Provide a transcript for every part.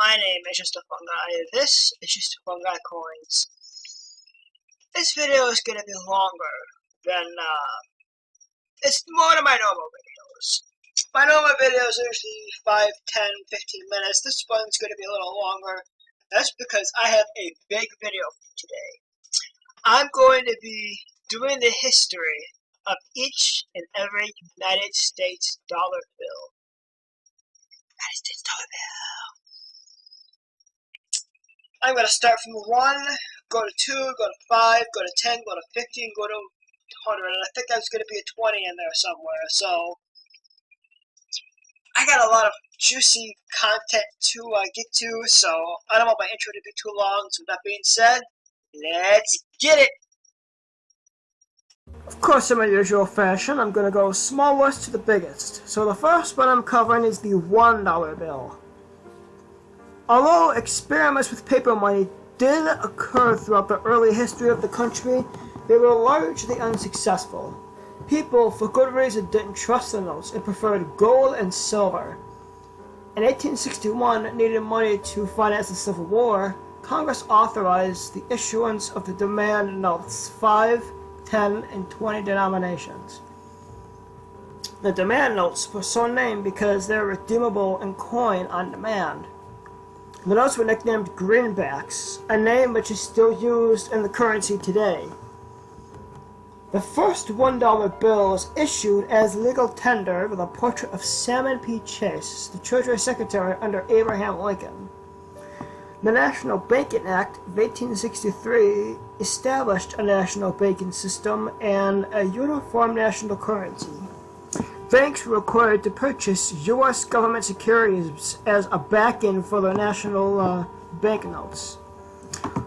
My name is Just a Fungi. This is Just a Fungi Coins. This video is going to be longer than, it's one of my normal videos. My normal videos are usually 5, 10, 15 minutes. This one's going to be a little longer. That's because I have a big video for today. I'm going to be doing the history of each and every United States dollar bill. United States dollar bill. I'm going to start from 1, go to 2, go to 5, go to 10, go to 15, go to 100. And I think there's going to be a 20 in there somewhere. So I got a lot of juicy content to get to. So I don't want my intro to be too long. So with that being said, let's get it. Of course, in my usual fashion, I'm going to go smallest to the biggest. So the first one I'm covering is the $1 bill. Although experiments with paper money did occur throughout the early history of the country, they were largely unsuccessful. People, for good reason, didn't trust the notes and preferred gold and silver. In 1861, needing money to finance the Civil War, Congress authorized the issuance of the demand notes, 5, 10, and 20 denominations. The demand notes were so named because they were redeemable in coin on demand. The notes were nicknamed greenbacks, a name which is still used in the currency today. The first $1 bill was issued as legal tender with a portrait of Salmon P. Chase, the Treasury Secretary under Abraham Lincoln. The National Banking Act of 1863 established a national banking system and a uniform national currency. Banks were required to purchase U.S. government securities as a backing for their national banknotes.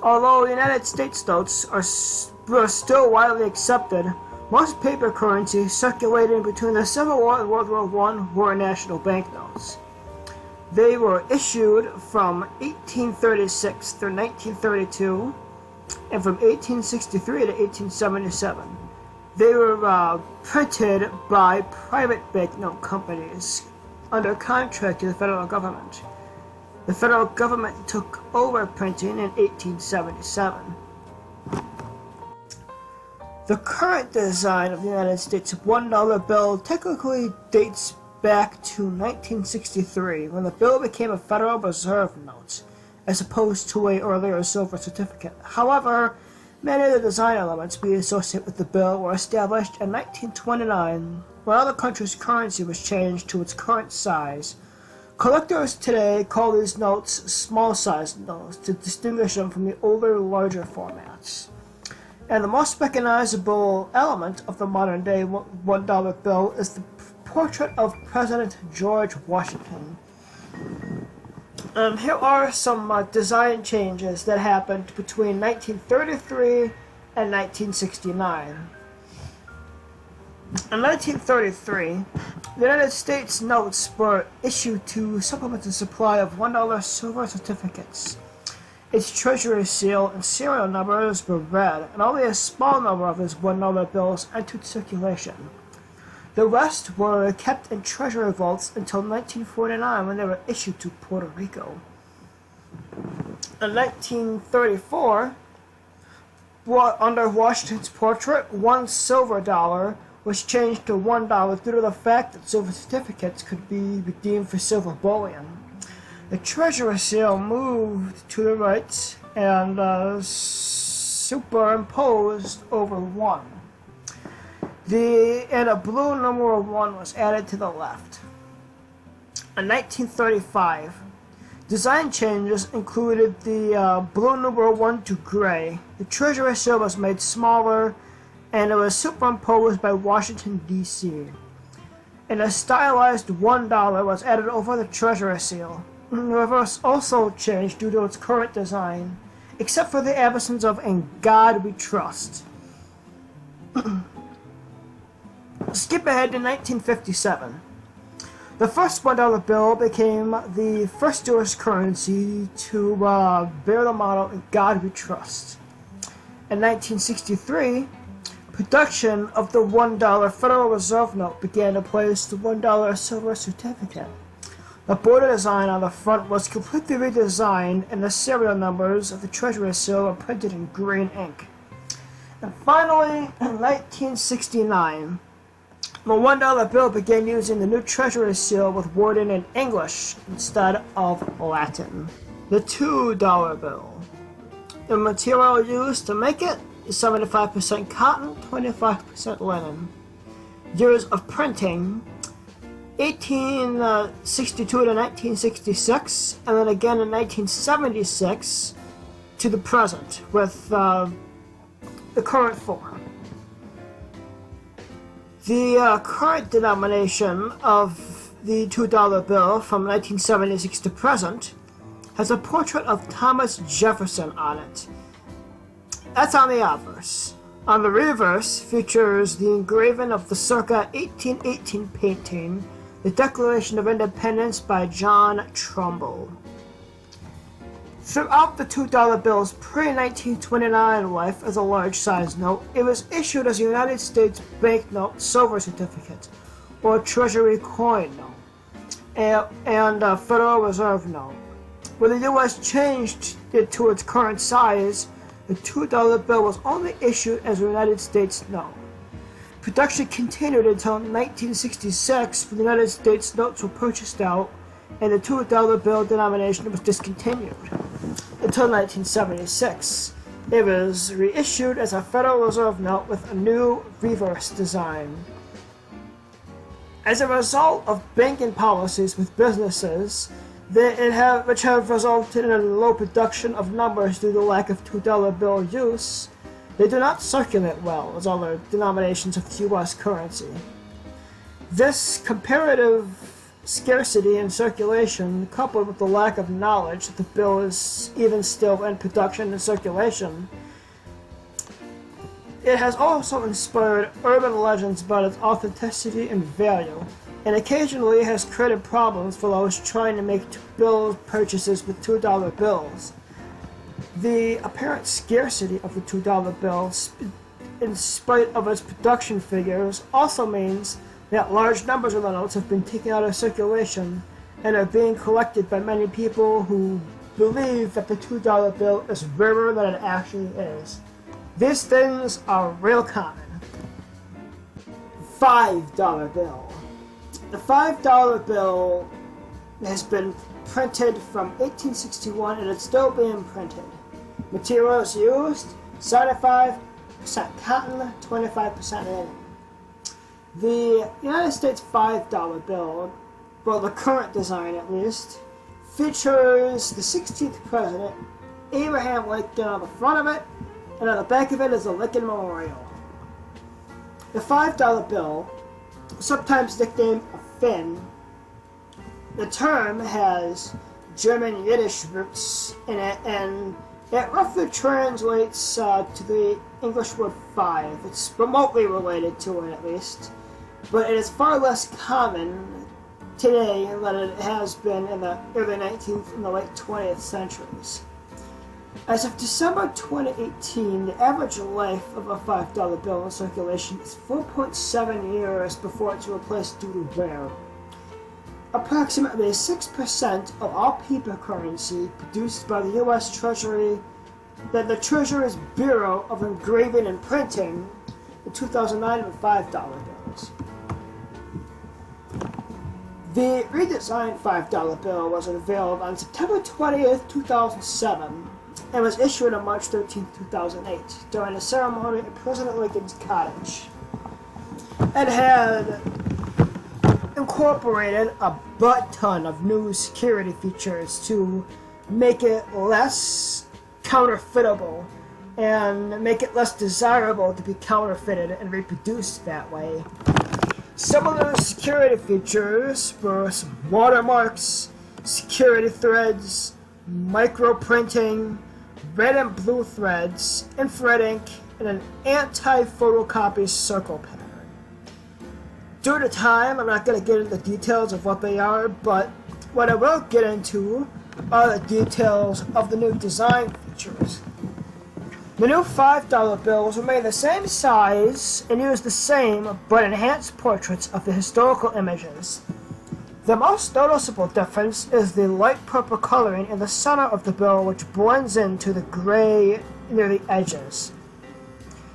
Although United States notes were still widely accepted, most paper currency circulating between the Civil War and World War I were national banknotes. They were issued from 1836 through 1932 and from 1863 to 1877. They were printed by private banknote companies under contract to the federal government. The federal government took over printing in 1877. The current design of the United States $1 bill technically dates back to 1963, when the bill became a Federal Reserve note, as opposed to an earlier silver certificate. However, many of the design elements we associate with the bill were established in 1929, when other countries' currency was changed to its current size. Collectors today call these notes small-sized notes to distinguish them from the older, larger formats. And the most recognizable element of the modern-day $1 bill is the portrait of President George Washington. Here are some design changes that happened between 1933 and 1969. In 1933, the United States notes were issued to supplement the supply of $1 silver certificates. Its treasury seal and serial numbers were read, and only a small number of these $1 bills entered circulation. The rest were kept in treasury vaults until 1949, when they were issued to Puerto Rico. In 1934, under Washington's portrait, one silver dollar was changed to $1 due to the fact that silver certificates could be redeemed for silver bullion. The treasury seal moved to the right and superimposed over 1. And a blue numeral 1 was added to the left. In 1935, design changes included the blue numeral 1 to gray. The treasury seal was made smaller, and it was superimposed by Washington, D.C. And a stylized $1 was added over the treasury seal. The reverse also changed due to its current design, except for the absence of "In God We Trust." Skip ahead to 1957. The first $1 bill became the first U.S. currency to bear the motto "In God We Trust." In 1963, production of the $1 Federal Reserve note began to replace the $1 silver certificate. The border design on the front was completely redesigned, and the serial numbers of the treasury seal were printed in green ink. And finally, in 1969, the $1 bill began using the new treasury seal with wording in English instead of Latin. The $2 bill. The material used to make it is 75% cotton, 25% linen. Years of printing: 1862 to 1966, and then again in 1976 to the present with the current form. The current denomination of the $2 bill from 1976 to present has a portrait of Thomas Jefferson on it. That's on the obverse. On the reverse features the engraving of the circa 1818 painting, The Declaration of Independence by John Trumbull. Throughout the $2 bill's pre-1929 life as a large-sized note, it was issued as a United States banknote silver certificate, or Treasury coin note, and a Federal Reserve note. When the U.S. changed it to its current size, the $2 bill was only issued as a United States note. Production continued until 1966, when the United States notes were purchased out and the $2 bill denomination was discontinued. Until 1976, it was reissued as a Federal Reserve note with a new reverse design. As a result of banking policies with businesses, which have resulted in a low production of numbers due to lack of $2 bill use, they do not circulate well as other denominations of the U.S. currency. This comparative scarcity in circulation, coupled with the lack of knowledge that the bill is even still in production and circulation, it has also inspired urban legends about its authenticity and value, and occasionally has created problems for those trying to make bill purchases with $2 bills. The apparent scarcity of the $2 bill, in spite of its production figures, also means that large numbers of the notes have been taken out of circulation and are being collected by many people who believe that the $2 bill is rarer than it actually is. These things are real common. $5 bill. The $5 bill has been printed from 1861 and it's still being printed. Materials used: 75% cotton, 25% linen. The United States $5 bill, well, the current design at least, features the 16th president, Abraham Lincoln, on the front of it, and on the back of it is a Lincoln Memorial. The $5 bill, sometimes nicknamed a fin, the term has German Yiddish roots in it, and it roughly translates to the English word five. It's remotely related to it, at least, but it is far less common today than it has been in the early 19th and the late 20th centuries. As of December 2018, the average life of a $5 bill in circulation is 4.7 years before it's replaced due to wear. Approximately 6% of all paper currency produced by the U.S. Treasury, the Treasury's Bureau of Engraving and Printing, in 2009 were $5 bills. The redesigned $5 bill was unveiled on September 20th, 2007, and was issued on March 13, 2008, during a ceremony at President Lincoln's cottage. It had incorporated a butt-ton of new security features to make it less counterfeitable and make it less desirable to be counterfeited and reproduced that way. Some of those security features were some watermarks, security threads, micro-printing, red and blue threads, infrared ink, and an anti-photocopy circle pattern. Due to time, I'm not going to get into the details of what they are, but what I will get into are the details of the new design features. The new $5 bills remain the same size and use the same but enhanced portraits of the historical images. The most noticeable difference is the light purple coloring in the center of the bill, which blends into the gray near the edges.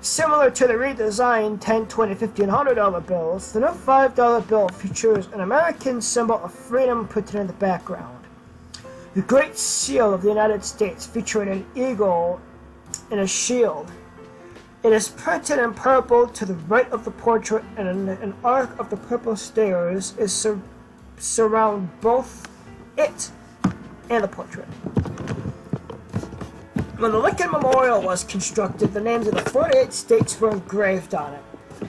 Similar to the redesigned $10, $20, $50, and $100 bills, the new $5 bill features an American symbol of freedom printed in the background. The Great Seal of the United States, featuring an eagle and a shield. It is printed in purple to the right of the portrait, and an arc of the purple stairs is surround both it and the portrait. When the Lincoln Memorial was constructed, the names of the 48 states were engraved on it.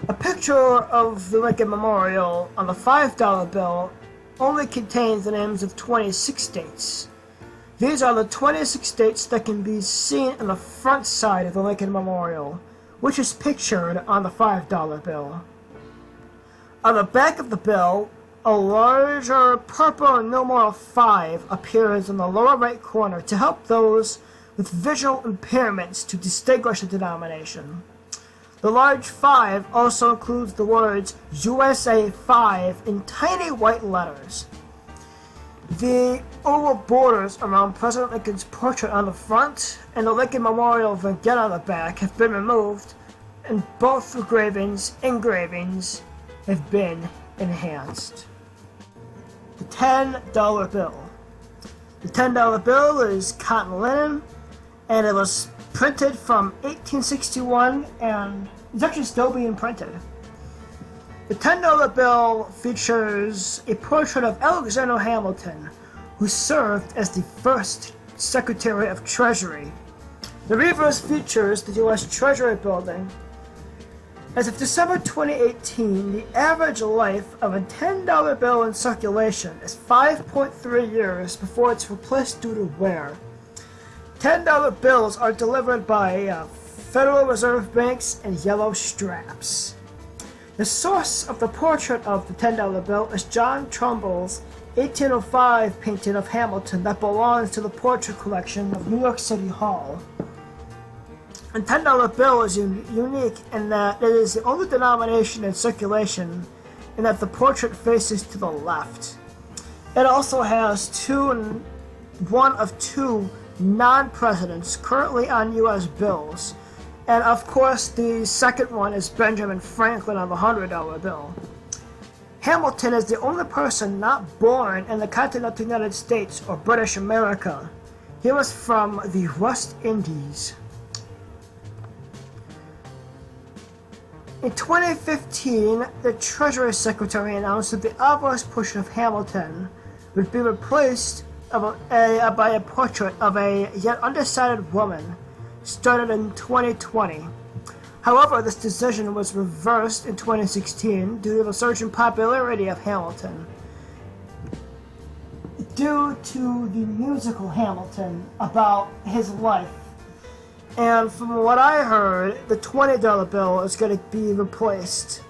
A picture of the Lincoln Memorial on the $5 bill only contains the names of 26 states. These are the 26 states that can be seen on the front side of the Lincoln Memorial, which is pictured on the $5 bill. On the back of the bill, a larger purple numeral 5 appears in the lower right corner to help those with visual impairments to distinguish the denomination. The large 5 also includes the words USA 5 in tiny white letters. The oval borders around President Lincoln's portrait on the front and the Lincoln Memorial vignette on the back have been removed, and both engravings have been enhanced. The $10 bill. The $10 bill is cotton linen, and it was printed from 1861 and it's actually still being printed. The $10 bill features a portrait of Alexander Hamilton, who served as the first Secretary of Treasury. The reverse features the U.S. Treasury Building. As of December 2018, the average life of a $10 bill in circulation is 5.3 years before it's replaced due to wear. $10 bills are delivered by Federal Reserve banks and yellow straps. The source of the portrait of the $10 bill is John Trumbull's 1805 painting of Hamilton that belongs to the portrait collection of New York City Hall. The $10 bill is unique in that it is the only denomination in circulation and that the portrait faces to the left. It also has one of two non-presidents currently on U.S. bills, and of course the second one is Benjamin Franklin on the $100 bill. Hamilton is the only person not born in the continental United States or British America. He was from the West Indies. In 2015, the Treasury Secretary announced that the obvious portrait of Hamilton would be replaced by a portrait of a yet undecided woman, started in 2020. However, this decision was reversed in 2016 due to the surging popularity of Hamilton. Due to the musical Hamilton about his life. And from what I heard, the $20 bill is going to be replaced.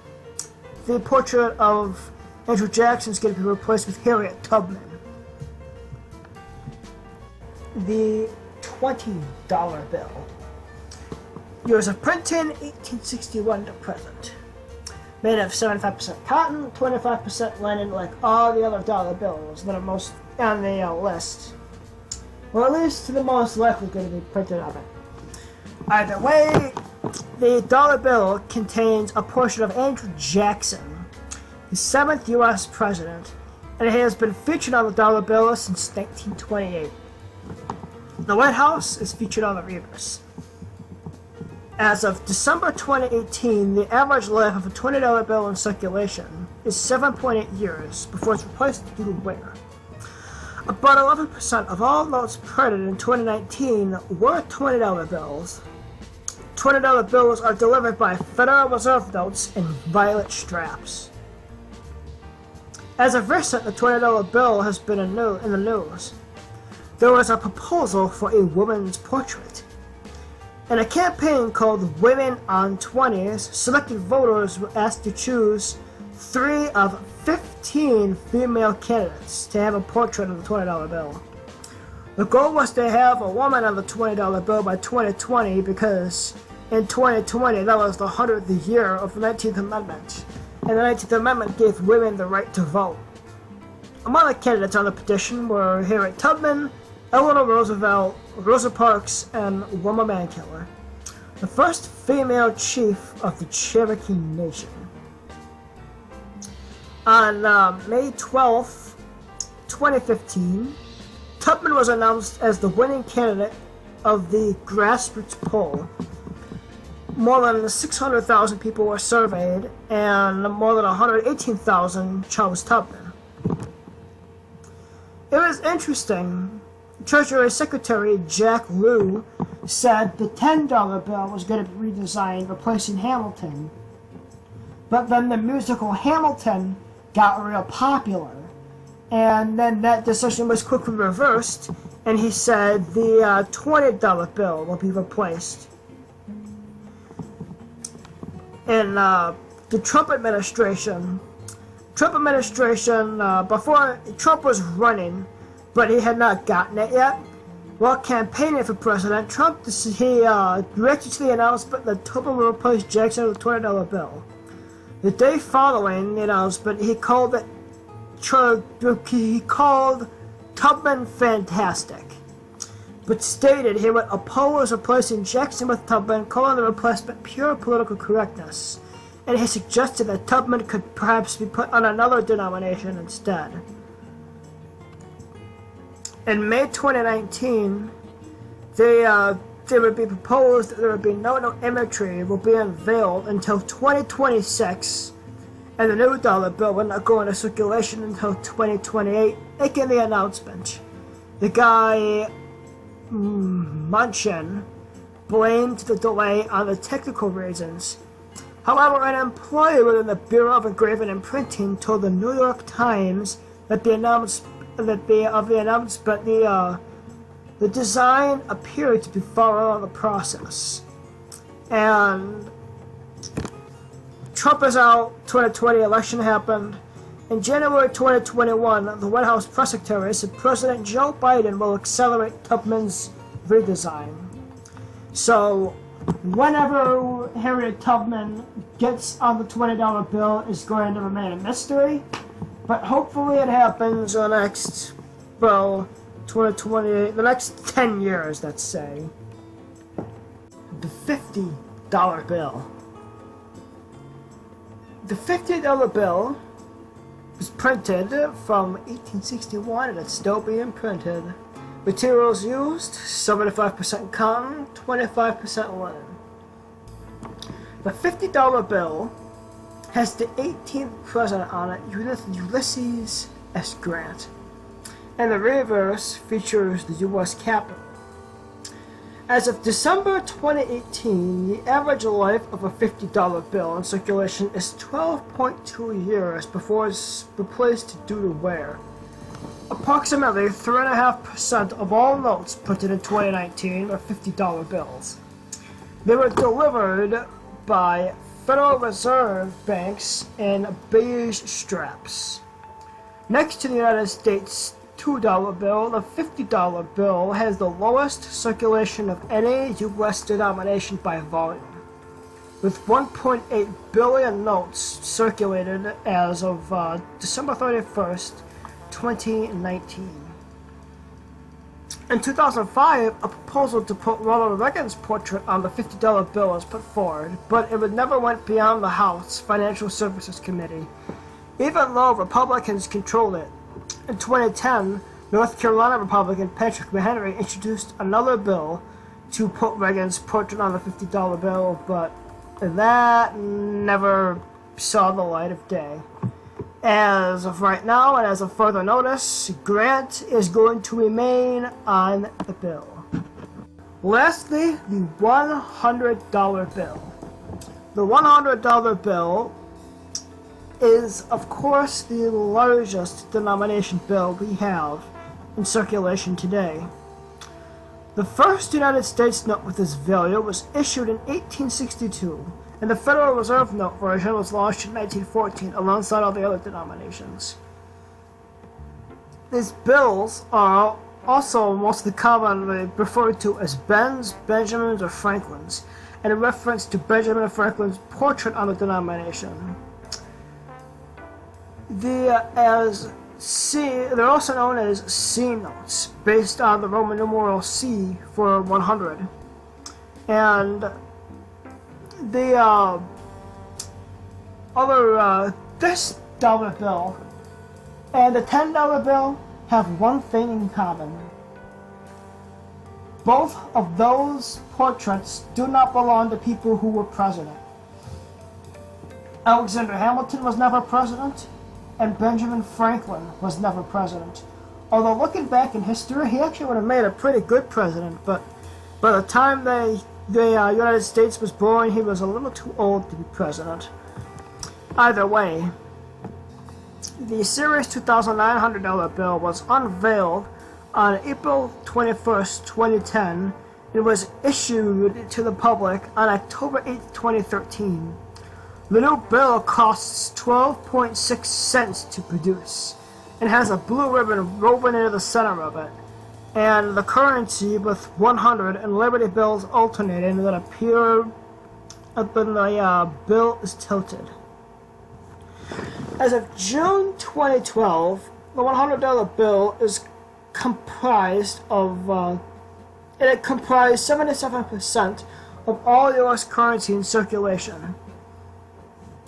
The portrait of Andrew Jackson is going to be replaced with Harriet Tubman. The $20 bill. Years of printing, 1861 to present. Made of 75% cotton, 25% linen, like all the other dollar bills that are most on the list. Well, at least the most likely going to be printed of it. Either way, the dollar bill contains a portrait of Andrew Jackson, the 7th U.S. president, and it has been featured on the dollar bill since 1928. The White House is featured on the reverse. As of December 2018, the average life of a $20 bill in circulation is 7.8 years before it's replaced due to wear. About 11% of all notes printed in 2019 were $20 bills. $20 bills are delivered by Federal Reserve notes in violet straps. As of recent, the $20 bill has been in the news. There was a proposal for a woman's portrait. In a campaign called Women on 20s, selected voters were asked to choose 3 of 15 female candidates to have a portrait of the $20 bill. The goal was to have a woman on the $20 bill by 2020 because in 2020 that was the 100th year of the 19th Amendment, and the 19th Amendment gave women the right to vote. Among the candidates on the petition were Harriet Tubman, Eleanor Roosevelt, Rosa Parks, and Wilma Mankiller, the first female chief of the Cherokee Nation. On May 12, 2015, Tubman was announced as the winning candidate of the grassroots poll. More than 600,000 people were surveyed, and more than 118,000 chose Tubman. It was interesting. Treasury Secretary Jack Lew said the $10 bill was going to be redesigned, replacing Hamilton. But then the musical Hamilton got real popular, and then that decision was quickly reversed, and he said the $20 bill will be replaced. In the Trump administration, before Trump was running, but he had not gotten it yet. While campaigning for president, Trump reacted to the announcement that Tubman will replace Jackson with a $20 bill. The day following the announcement, he called Tubman fantastic, but stated he would oppose replacing Jackson with Tubman, calling the replacement pure political correctness, and he suggested that Tubman could perhaps be put on another denomination instead. In May 2019, they would be proposed that there would be no imagery will be unveiled until 2026, and the new dollar bill will not go into circulation until 2028, making the announcement. The guy Munchin blamed the delay on the technical reasons. However, an employee within the Bureau of Engraving and Printing told the New York Times that the design appeared to be far along the process. And Trump is out, 2020 election happened. In January 2021, the White House press secretary said President Joe Biden will accelerate Tubman's redesign. So, whenever Harriet Tubman gets on the $20 bill is going to remain a mystery, but hopefully it happens in the next, 2028, the next 10 years, let's say. The $50 bill. The $50 bill was printed from 1861 and it's still being printed. Materials used, 75% cotton, 25% linen. The $50 bill has the 18th president on it, Ulysses S. Grant. And the reverse features the U.S. Capitol. As of December 2018, the average life of a $50 bill in circulation is 12.2 years before it's replaced due to wear. Approximately 3.5% of all notes printed in 2019 are $50 bills. They were delivered by Federal Reserve banks in beige straps. Next to the United States $2 bill, the $50 bill has the lowest circulation of any U.S. denomination by volume, with 1.8 billion notes circulated as of December 31st, 2019. In 2005, a proposal to put Ronald Reagan's portrait on the $50 bill was put forward, but it never went beyond the House Financial Services Committee, even though Republicans controlled it. In 2010, North Carolina Republican Patrick McHenry introduced another bill to put Reagan's portrait on the $50 bill, but that never saw the light of day. As of right now, and as a further notice, Grant is going to remain on the bill. Lastly, the $100 bill. The $100 bill is, of course, the largest denomination bill we have in circulation today. The first United States note with this value was issued in 1862, and the Federal Reserve note version was launched in 1914 alongside all the other denominations. These bills are also mostly commonly referred to as Ben's, Benjamin's, or Franklin's, and in reference to Benjamin Franklin's portrait on the denomination. As They're also known as C notes, based on the Roman numeral C for 100. And the this dollar bill and the $10 bill have one thing in common. Both of those portraits do not belong to people who were president. Alexander Hamilton was never president, and Benjamin Franklin was never president. Although looking back in history, he actually would have made a pretty good president, but by the time the United States was born, he was a little too old to be president. Either way, the Series 2009 $100 bill was unveiled on April 21st, 2010, and was issued to the public on October 8, 2013. The new bill costs 12.6 cents to produce and has a blue ribbon woven into the center of it, and the currency with 100 and Liberty bills alternating that appear when the bill is tilted. As of June 2012, the $100 bill is comprised 77% of all U.S. currency in circulation.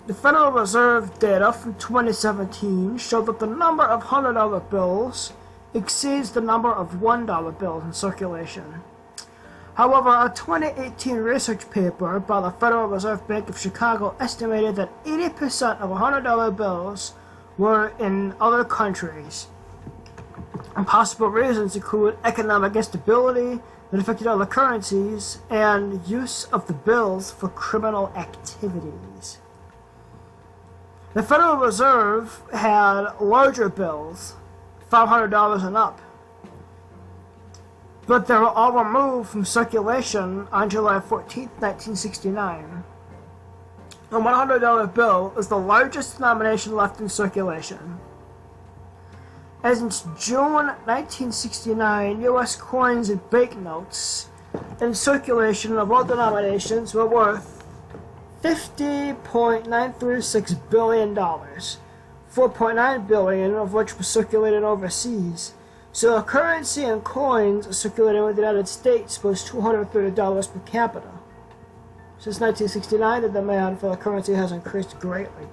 The Federal Reserve data from 2017 showed that the number of $100 bills exceeds the number of $1 bills in circulation. However, a 2018 research paper by the Federal Reserve Bank of Chicago estimated that 80% of $100 bills were in other countries. And possible reasons include economic instability that affected other currencies and use of the bills for criminal activities. The Federal Reserve had larger bills, $500 and up, but they were all removed from circulation on July 14, 1969. The $100 bill is the largest denomination left in circulation. As in June 1969, U.S. coins and banknotes in circulation of all denominations were worth $50.936 billion, $4.9 billion of which was circulated overseas. So the currency and coins circulating in the United States was $230 per capita. Since 1969, the demand for the currency has increased greatly.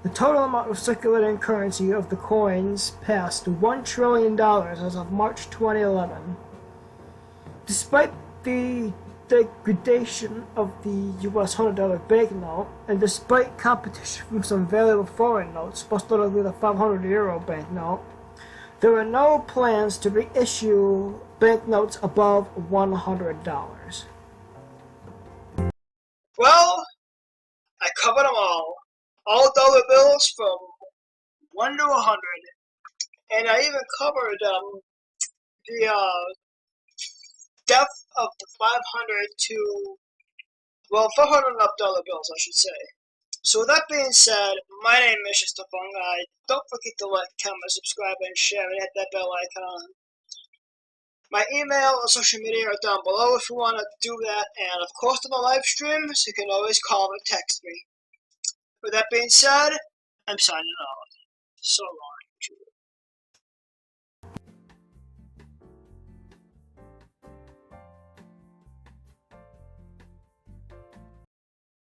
The total amount of circulating currency of the coins passed $1 trillion as of March 2011. Despite the degradation of the U.S. $100 banknote, and despite competition from some valuable foreign notes, most notably the 500 euro banknote, there are no plans to reissue banknotes above $100. Well, I covered them all dollar bills from 1 to 100, and I even covered the depth of the 500 to, 500 and up dollar bills, I should say. So with that being said, my name is Mr. Fungi. Don't forget to like, comment, subscribe, and share, and hit that bell icon. My email and social media are down below if you want to do that, and of course on the live streams, you can always call or text me. With that being said, I'm signing off. So long.